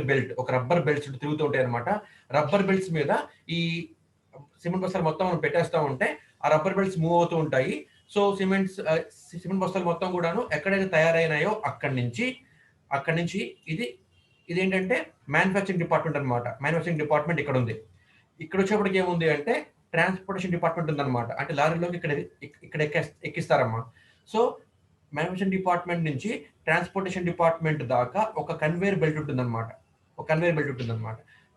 బెల్ట్ ఒక రబ్బర్ బెల్ట్స్ తిరుగుతూ ఉంటాయి అనమాట. రబ్బర్ బెల్ట్స్ మీద ఈ సిమెంట్ బస్తాలు మొత్తం మనం పెట్టేస్తూ ఉంటే ఆ రబ్బర్ బెల్ట్స్ మూవ్ అవుతూ ఉంటాయి. సో సిమెంట్ బస్తాలు మొత్తం కూడాను ఎక్కడైతే తయారైనాయో అక్కడి నుంచి ఇది ఏంటంటే మ్యానుఫ్యాక్చరింగ్ డిపార్ట్మెంట్ అనమాట. మ్యానుఫ్యాక్చరింగ్ డిపార్ట్మెంట్ ఇక్కడ ఉంది. ఇక్కడ వచ్చేప్పటికి ఏముంది అంటే ట్రాన్స్పోర్టేషన్ డిపార్ట్మెంట్ ఉందన్నమాట. అంటే లారీలోకి ఇక్కడ ఎక్కిస్తారమ్మా. సో మ్యానుఫ్యాక్చరింగ్ డిపార్ట్మెంట్ నుంచి ట్రాన్స్పోర్టేషన్ డిపార్ట్మెంట్ దాకా ఒక కన్వేయర్ బెల్ట్ ఉంటుందన్నమాట.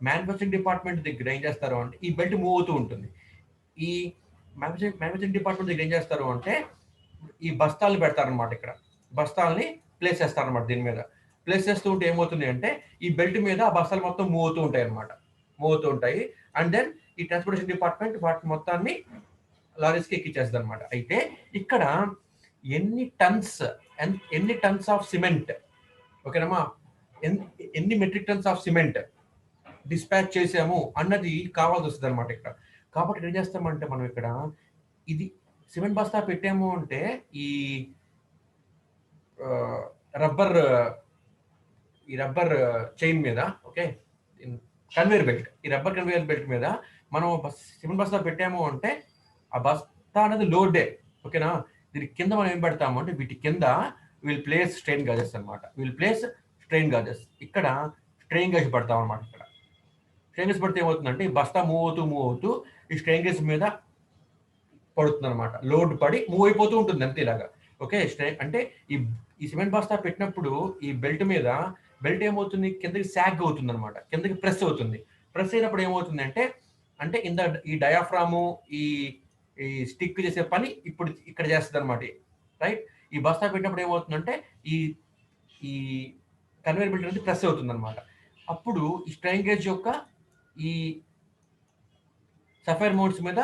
మ్యానుఫ్యాక్చరింగ్ డిపార్ట్మెంట్ దగ్గర ఏం చేస్తారు అంటే ఈ బెల్ట్ మూవ్ అవుతూ ఉంటుంది. ఈ మ్యానుఫ్యాక్చరింగ్ డిపార్ట్మెంట్ దగ్గర ఏం చేస్తారు అంటే ఈ బస్తాలను పెడతారనమాట. ఇక్కడ బస్తాలని ప్లేస్ చేస్తారనమాట. దీని మీద ప్లేస్ చేస్తూ ఉంటే ఏమవుతుంది అంటే ఈ బెల్ట్ మీద ఆ బస్తాలు మొత్తం మూవ్ అవుతూ ఉంటాయి. అండ్ దెన్ ఈ ట్రాన్స్పోర్టేషన్ డిపార్ట్మెంట్ వాటి మొత్తాన్ని లారీస్కి ఎక్కిచ్చేస్తుంది అనమాట. అయితే ఇక్కడ ఎన్ని టన్స్ ఆఫ్ సిమెంట్, ఓకేనమ్మా, ఎన్ని metric tons of cement dispatch చేసాము అన్నది కావాల్సి వస్తుంది అనమాట ఇక్కడ. కాబట్టి ఏం చేస్తామంటే మనం ఇక్కడ ఇది సిమెంట్ బస్తా పెట్టాము అంటే ఈ రబ్బర్ చైన్ మీద, ఓకే, కన్వేయర్ బెల్ట్. ఈ రబ్బర్ కన్వేయర్ బెల్ట్ మీద మనం సిమెంట్ బస్తా పెట్టాము అంటే ఆ బస్తా అనేది లోడే. ఓకేనా? దీని కింద మనం ఏం పెడతాము అంటే వీటి కింద విల్ ప్లేస్ స్ట్రెయిన్ గాజెస్ అనమాట. స్ట్రెయిన్ గాజెస్. ఇక్కడ స్ట్రెయిన్ గేజ్ పడతాం అనమాట. ఇక్కడ స్ట్రెయిన్ గేజ్ పడితే ఏమవుతుందంటే ఈ బస్తా మూవ్ అవుతూ ఈ స్ట్రెయిన్ గేజ్ మీద పడుతుంది అనమాట. లోడ్ పడి మూవ్ అయిపోతూ ఉంటుంది అంతే ఇలాగా. ఓకే, అంటే ఈ సిమెంట్ బస్తా పెట్టినప్పుడు ఈ బెల్ట్ మీద బెల్ట్ ఏమవుతుంది, కిందకి సాగ్ అవుతుంది అనమాట, కిందకి ప్రెస్ అవుతుంది. ప్రెస్ అయినప్పుడు ఏమవుతుంది అంటే ఈ డయాఫ్రాము ఈ ఈ స్టిక్ చేసే పని ఇప్పుడు ఇక్కడ చేస్తుంది అనమాట. రైట్, ఈ బస్తా పెట్టినప్పుడు ఏమవుతుందంటే ఈ ఈ కన్వేయర్ బెల్ట్ అనేది ప్రెస్ అవుతుంది అనమాట. అప్పుడు ఈ స్ట్రెయిన్ గేజ్ యొక్క ఈ సఫైర్ మోడ్స్ మీద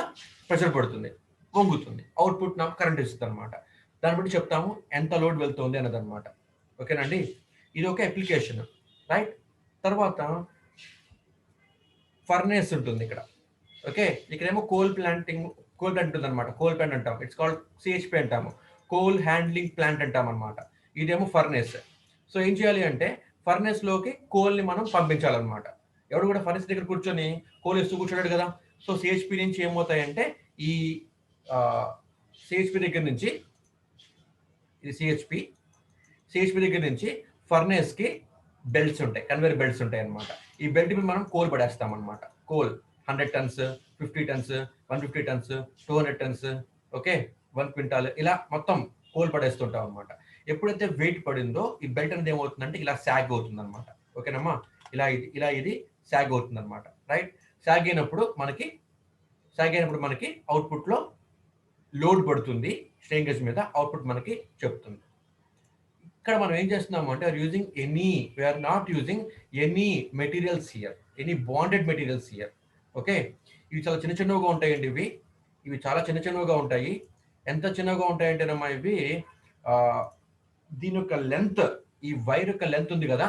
ప్రెషర్ పడుతుంది, వంగుతుంది, అవుట్పుట్ నాకు కరెంట్ ఇస్తుంది అనమాట. దాన్ని బట్టి చెప్తాము ఎంత లోడ్ వెళ్తుంది అన్నది అనమాట. ఓకేనండి, ఇది ఒక అప్లికేషన్. రైట్, తర్వాత ఫర్నేస్ ఉంటుంది ఇక్కడ. ఓకే, ఇక్కడేమో కోల్ ప్లాంట్ ఉంటుంది అనమాట. కోల్ ప్లాంట్ అంటాం, ఇట్స్ కాల్డ్ సిహెచ్పి అంటాము, కోల్ హ్యాండ్లింగ్ ప్లాంట్ అంటాం అనమాట. ఇదేమో ఫర్నేస్. సో ఏం చేయాలి అంటే ఫర్నేస్ లోకి కోల్ని మనం పంపించాలన్నమాట. ఎవడు కూడా ఫర్నేస్ దగ్గర కూర్చొని కోల్ వేస్తూ కూర్చోడాడు కదా. సో సిహెచ్పి నుంచి ఏమవుతాయంటే ఈ సిహెచ్పి దగ్గర నుంచి, ఇది సిహెచ్పి దగ్గర నుంచి ఫర్నేస్కి బెల్ట్స్ ఉంటాయి, కన్వేయర్ బెల్ట్స్ ఉంటాయి అనమాట. ఈ బెల్ట్ మీద మనం కోల్ పడేస్తాం అనమాట. Coal 100 turns, 50 turns, 150 turns, 200 turns, okay, 1 quintal, ఇలా మొత్తం కోల్ పడేస్తుంటాం అనమాట. ఎప్పుడైతే వెయిట్ పడిందో ఈ బెల్ట్ అనేది ఏమవుతుందంటే ఇలా సాగ్ అవుతుంది అనమాట. ఓకేనమ్మా, ఇలా ఇది సాగ్ అవుతుంది అనమాట. రైట్, సాగ్ అయినప్పుడు మనకి అవుట్పుట్ లో లోడ్ పడుతుంది, స్ట్రెయిన్ గేజ్ మీద అవుట్పుట్ మనకి చెప్తుంది. ఇక్కడ మనం ఏం చేస్తున్నాము అంటే we are not using any materials here, any bonded materials here. Okay, ఇవి చాలా చిన్నగా ఉంటాయండి. ఇవి చాలా చిన్నగా ఉంటాయి. ఎంత చిన్నగా ఉంటాయంటేనమ్మా ఇవి దీని యొక్క లెంత్, ఈ వైర్ యొక్క లెంత్ ఉంది కదా,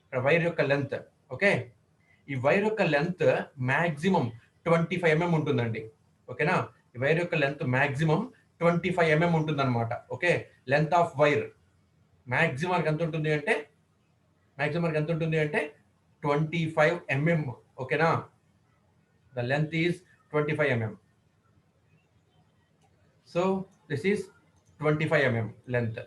ఇక్కడ వైర్ యొక్క లెంత్. ఓకే, ఈ వైర్ యొక్క లెంత్ మాక్సిమం 25 mm ఉంటుందండి. ఓకేనా, ఈ వైర్ యొక్క లెంత్ మాక్సిమం 25 mm ఉంటుంది అనమాట. Okay, length of wire maximum ఎంత ఉంటుంది అంటే 25 mm. ఓకేనా, the length is 25 mm. So this is 25 mm length,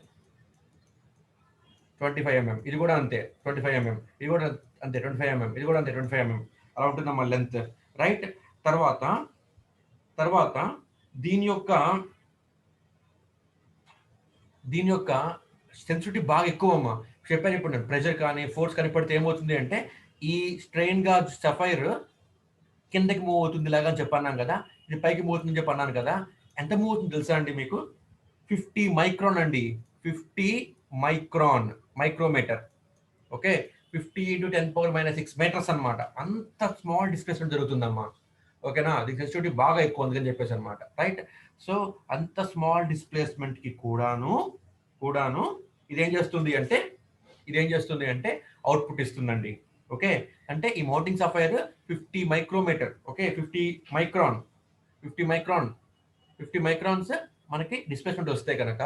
25 mm. ఇది కూడా అంతే 25 mm, ఇది కూడా అంతే 25 mm, ఇది కూడా అంతే 25 mm. అలా ఉంటుందమ్మా లెంత్. రైట్, తర్వాత దీని యొక్క సెన్సిటివిటీ బాగా ఎక్కువ అమ్మా. చెప్పాను ఇప్పుడు నేను, ప్రెషర్ కానీ ఫోర్స్ కానీ పడితే ఏమవుతుంది అంటే ఈ స్ట్రెయిన్ గాజ్ సఫైర్ కిందకి మూవ్ అవుతుంది ఇలాగా అని చెప్పన్నాను కదా, ఇది పైకి మూవ్ అవుతుందని చెప్పి అన్నాను కదా. ఎంత మూవ్ అవుతుంది తెలుసా అండి మీకు? 50 మైక్రాన్ అండి, 50 మైక్రోమీటర్. ఓకే, 50 × 10⁻⁶ మీటర్స్ అనమాట. అంత స్మాల్ డిస్ప్లేస్మెంట్ జరుగుతుందమ్మా. ఓకేనా, దీనికి సెన్సిటివిటీ బాగా ఎక్కువ అందుకని చెప్పేసి అనమాట. రైట్, సో అంత స్మాల్ డిస్ప్లేస్మెంట్ కి కూడాను ఇదేం చేస్తుంది అంటే అవుట్పుట్ ఇస్తుందండి. ఓకే, అంటే ఈ mounting sapphire 50 micrometer. Okay, 50 microns మనకి డిస్ప్లేస్మెంట్ వస్తాయి కనుక,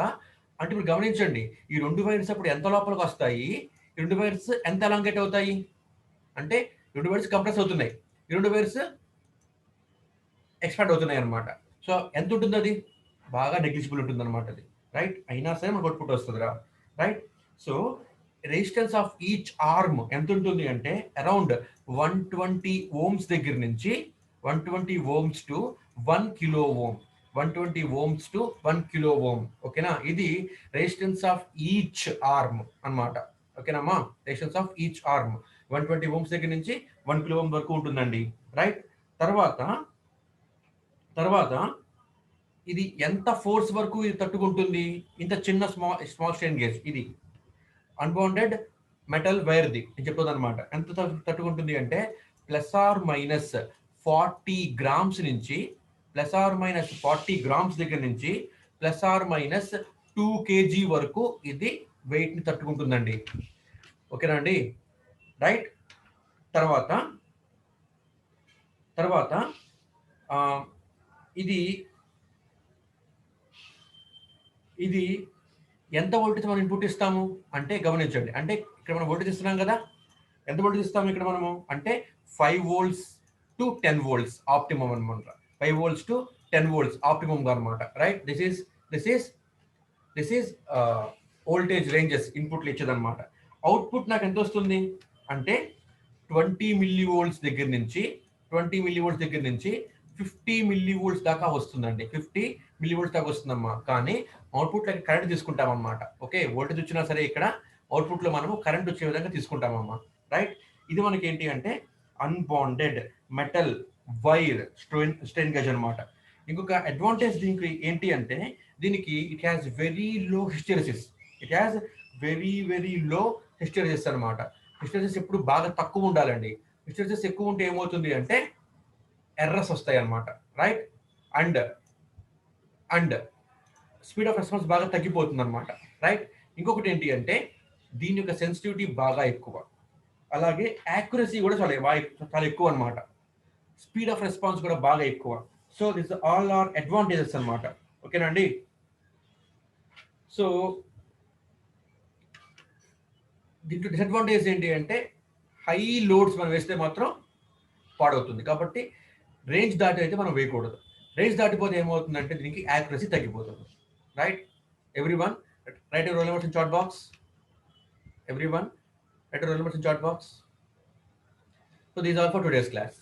అంటే ఇప్పుడు గమనించండి, ఈ 2 వైర్స్ అప్పుడు ఎంత లోపలికి వస్తాయి, ఈ 2 వైర్స్ ఎంత ఎలాంగేట్ అవుతాయి అంటే 2 వైర్స్ కంప్రెస్ అవుతున్నాయి, ఈ 2 వైర్స్ ఎక్స్పాండ్ అవుతున్నాయి అనమాట. సో ఎంత ఉంటుంది అది? బాగా నెగ్లిజిబుల్ ఉంటుంది అనమాట అది. రైట్, అయినా సరే మనకు అవుట్పుట్ వస్తుందిరా. Right, so resistance of each arm ఎంత ఉంటుంది అంటే అరౌండ్ 120 ohms దగ్గర నుంచి 120 ohms to 1 kilo ohm, 120 ohms to 1 kilo ohm. ఓకేనా, ఇది రెసిస్టెన్స్ ఆఫ్ ఈచ్ ఆర్మ్ అన్నమాట. ఓకేనమ్మా, resistance of each arm 120 ohms దగ్గర నుంచి 1 kilo ohm వరకు ఉంటుందండి. రైట్, తర్వాత ఇది ఎంత ఫోర్స్ వరకు ఇది తట్టుకుంటుంది? ఇంత చిన్న స్మాల్ స్ట్రెయిన్ గేజ్, ఇది అన్బౌండెడ్ మెటల్ వైర్ది నేను చెప్తుంది అనమాట. ఎంత తట్టుకుంటుంది అంటే +/- 40 grams నుంచి +/- 40 grams దగ్గర నుంచి +/- 2 kg వరకు ఇది వెయిట్ ని తట్టుకుంటుందండి. ఓకేనా అండి? రైట్, తర్వాత ఇది ఎంత వోల్టేజ్ మనం ఇన్పుట్ ఇస్తాము అంటే గమనించండి. అంటే ఇక్కడ మనం వోల్టేజ్ ఇస్తున్నాం కదా, ఎంత వోల్టేజ్ ఇస్తాము ఇక్కడ మనము అంటే 5 volts to 10 volts optimum అనమాట. 5 volts to 10 volts optimum గా అనమాట. Right, this is voltage ranges ఇన్పుట్లు ఇచ్చేదన్నమాట. అవుట్పుట్ నాకు ఎంత వస్తుంది అంటే 20 మిల్లీ వోల్ట్స్ దగ్గర నుంచి 50 మిల్లీ వోల్ట్స్ దాకా వస్తుందండి. 50 మిల్లీ వోల్ట్స్ దాకా వస్తుందమ్మా. కానీ అవుట్పుట్లోకి కరెంట్ తీసుకుంటామన్నమాట. ఓకే, వోల్టేజ్ వచ్చినా సరే ఇక్కడ అవుట్పుట్లో మనము కరెంట్ వచ్చే విధంగా తీసుకుంటామమ్మా. రైట్, ఇది మనకి ఏంటి అంటే అన్బాండెడ్ మెటల్ వైర్ స్ట్రెయిన్ గేజ్ అనమాట. ఇంకొక అడ్వాంటేజ్ దీనికి ఏంటి అంటే దీనికి it has very low hysteresis. It has very low hysteresis అనమాట. హిస్టెరిసిస్ ఎప్పుడు బాగా తక్కువ ఉండాలండి. హిస్టెరిసిస్ ఎక్కువ ఉంటే ఏమవుతుంది అంటే ఎర్రర్స్ వస్తాయి అనమాట. Right, and and speed of response బాగా తగ్గిపోతుంది అనమాట. రైట్, ఇంకొకటి ఏంటి అంటే దీని యొక్క సెన్సిటివిటీ బాగా ఎక్కువ, అలాగే యాక్యురసీ కూడా చాలా ఎక్కువ అనమాట. స్పీడ్ ఆఫ్ రెస్పాన్స్ కూడా బాగా ఎక్కువ. So this all are advantages అనమాట. ఓకేనండి. సో దీంట్లో డిసడ్వాంటేజ్ ఏంటి అంటే హై లోడ్స్ మనం వేస్తే మాత్రం పాడవుతుంది. కాబట్టి రేంజ్ దాటి అయితే మనం వేయకూడదు. రేంజ్ దాటిపోతే ఏమవుతుందంటే దీనికి యాక్యురసీ తగ్గిపోతుంది. Right, everyone write your roll numbers in chat box. Everyone, write your roll numbers in chat box. So these are for today's class.